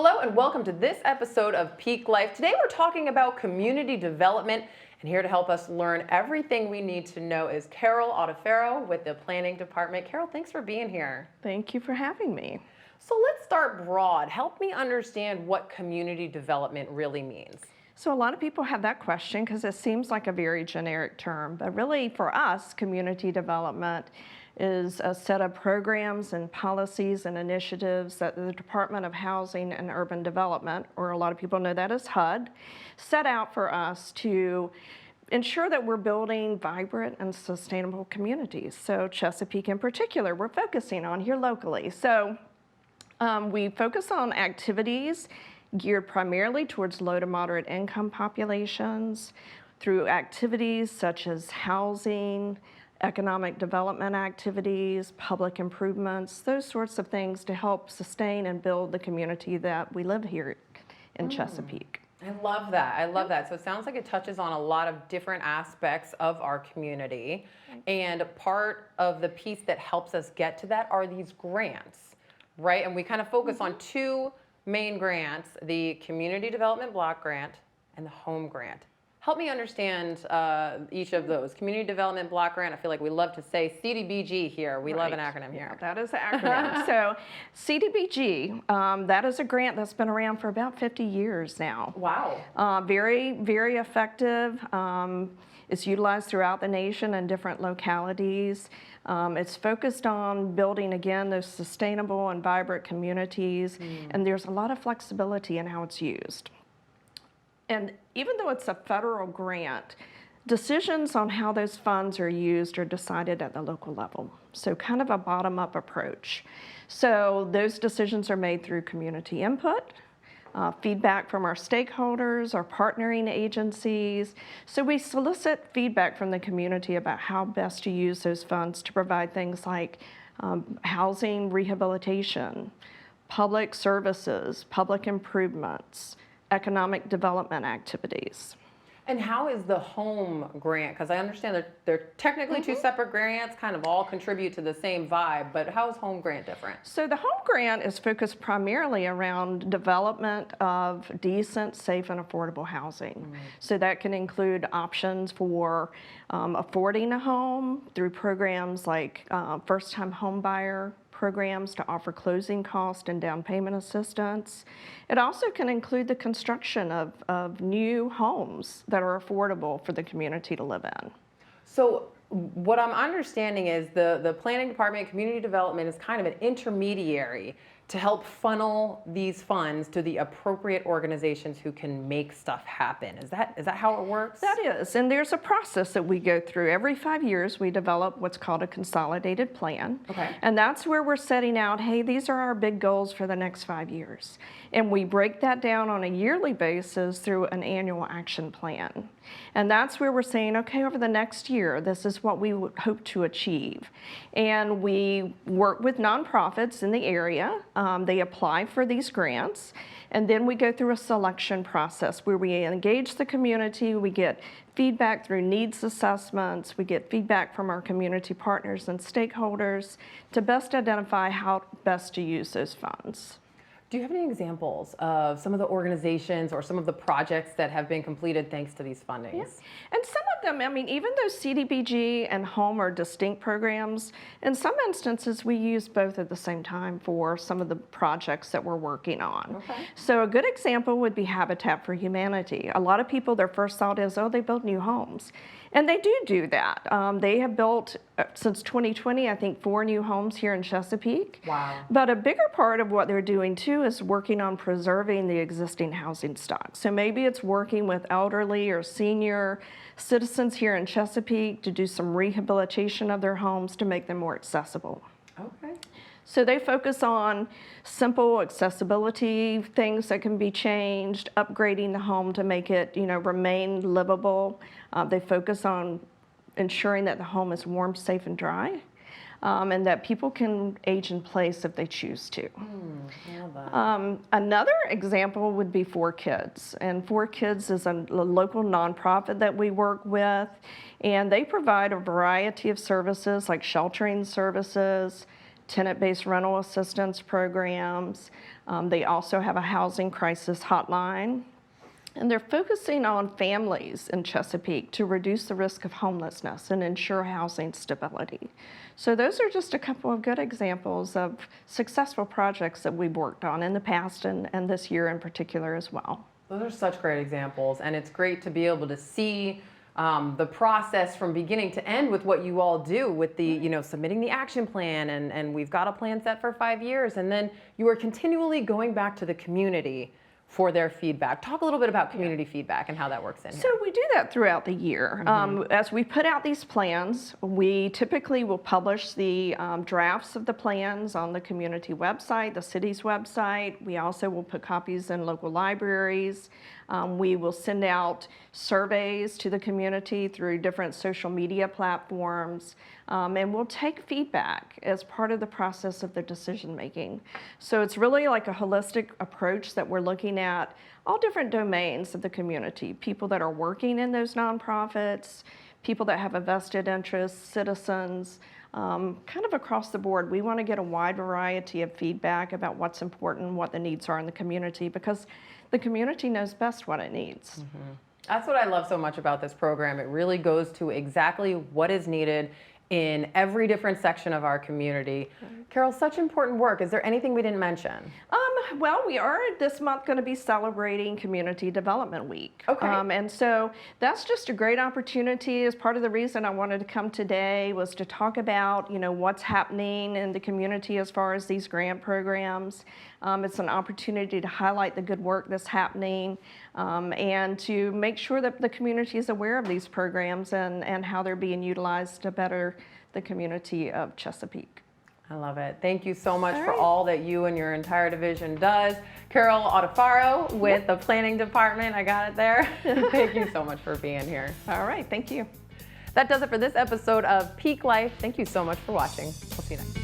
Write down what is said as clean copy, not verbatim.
Hello and welcome to this episode of Peak Life. Today we're talking about community development, and here to help us learn everything we need to know is Carol Audifero with the Planning Department. Carol, thanks for being here. Thank you for having me. So let's start broad. Help me understand what community development really means. So a lot of people have that question because it seems like a very generic term, but really for us, community development is a set of programs and policies and initiatives that the Department of Housing and Urban Development, or a lot of people know that as HUD, set out for us to ensure that we're building vibrant and sustainable communities. So Chesapeake in particular, we're focusing on here locally. So we focus on activities geared primarily towards low to moderate income populations through activities such as housing, economic development activities, public improvements, those sorts of things to help sustain and build the community that we live here in Chesapeake. I love that. I love that. So it sounds like it touches on a lot of different aspects of our community. And part of the piece that helps us get to that are these grants, right? And we kind of focus on two main grants, the Community Development Block Grant and the Home Grant. Help me understand each of those. Community Development Block Grant, I feel like we love to say CDBG here. We love an acronym here. Yeah, that is the acronym. So CDBG, that is a grant that's been around for about 50 years now. Wow. Very, very effective. It's utilized throughout the nation in different localities. It's focused on building, again, those sustainable and vibrant communities, and there's a lot of flexibility in how it's used. And even though it's a federal grant, decisions on how those funds are used are decided at the local level. So kind of a bottom-up approach. So those decisions are made through community input, feedback from our stakeholders, our partnering agencies. So we solicit feedback from the community about how best to use those funds to provide things like housing rehabilitation, public services, public improvements, economic development activities. And how is the Home Grant? Because I understand they're technically two separate grants, kind of all contribute to the same vibe, but how is Home Grant different? So the Home Grant is focused primarily around development of decent, safe, and affordable housing. So that can include options for affording a home through programs like first-time home buyer programs to offer closing cost and down payment assistance. It also can include the construction of new homes that are affordable for the community to live in. So what I'm understanding is the Planning Department, Community Development is kind of an intermediary to help funnel these funds to the appropriate organizations who can make stuff happen. Is that how it works? That is, and there's a process that we go through. Every 5 years, we develop what's called a consolidated plan. Okay. And that's where we're setting out, hey, these are our big goals for the next 5 years. And we break that down on a yearly basis through an annual action plan. And that's where we're saying, okay, over the next year, this is what we would hope to achieve. And we work with nonprofits in the area. They apply for these grants. And then we go through a selection process where we engage the community. We get feedback through needs assessments. We get feedback from our community partners and stakeholders to best identify how best to use those funds. Do you have any examples of some of the organizations or some of the projects that have been completed thanks to these fundings? Yeah. And some of them, I mean, even though CDBG and Home are distinct programs, in some instances we use both at the same time for some of the projects that we're working on. Okay. So a good example would be Habitat for Humanity. A lot of people, their first thought is, oh, they build new homes. And they do that. They have built, since 2020, I think 4 new homes here in Chesapeake. Wow. But a bigger part of what they're doing too is working on preserving the existing housing stock. So maybe it's working with elderly or senior citizens here in Chesapeake to do some rehabilitation of their homes to make them more accessible. Okay. So they focus on simple accessibility, things that can be changed, upgrading the home to make it, remain livable. They focus on ensuring that the home is warm, safe, and dry, and that people can age in place if they choose to. I love that. Another example would be 4Kids. And 4Kids is a local nonprofit that we work with, and they provide a variety of services like sheltering services, tenant-based rental assistance programs. They also have a housing crisis hotline. And they're focusing on families in Chesapeake to reduce the risk of homelessness and ensure housing stability. So those are just a couple of good examples of successful projects that we've worked on in the past and this year in particular as well. Those are such great examples, and it's great to be able to see the process from beginning to end with what you all do with the, submitting the action plan, and we've got a plan set for 5 years, and then you are continually going back to the community for their feedback. Talk a little bit about community feedback and how that works in here. So we do that throughout the year. As we put out these plans, we typically will publish the drafts of the plans on the community website, the city's website. We also will put copies in local libraries. We will send out surveys to the community through different social media platforms, and we'll take feedback as part of the process of the decision making. So it's really like a holistic approach that we're looking at all different domains of the community, people that are working in those nonprofits, people that have a vested interest, citizens, kind of across the board. We want to get a wide variety of feedback about what's important, what the needs are in the community, because the community knows best what it needs. That's what I love so much about this program. It really goes to exactly what is needed in every different section of our community. Carol, such important work. Is there anything we didn't mention? Well, we are this month going to be celebrating Community Development Week. Okay. And so that's just a great opportunity. As part of the reason I wanted to come today was to talk about, what's happening in the community as far as these grant programs. It's an opportunity to highlight the good work that's happening and to make sure that the community is aware of these programs and how they're being utilized to better the community of Chesapeake. I love it. Thank you so much All for right. all that you and your entire division does. Carol Autafaro with the Planning Department. I got it there. Thank you so much for being here. All right, thank you. That does it for this episode of Peak Life. Thank you so much for watching. We'll see you next time.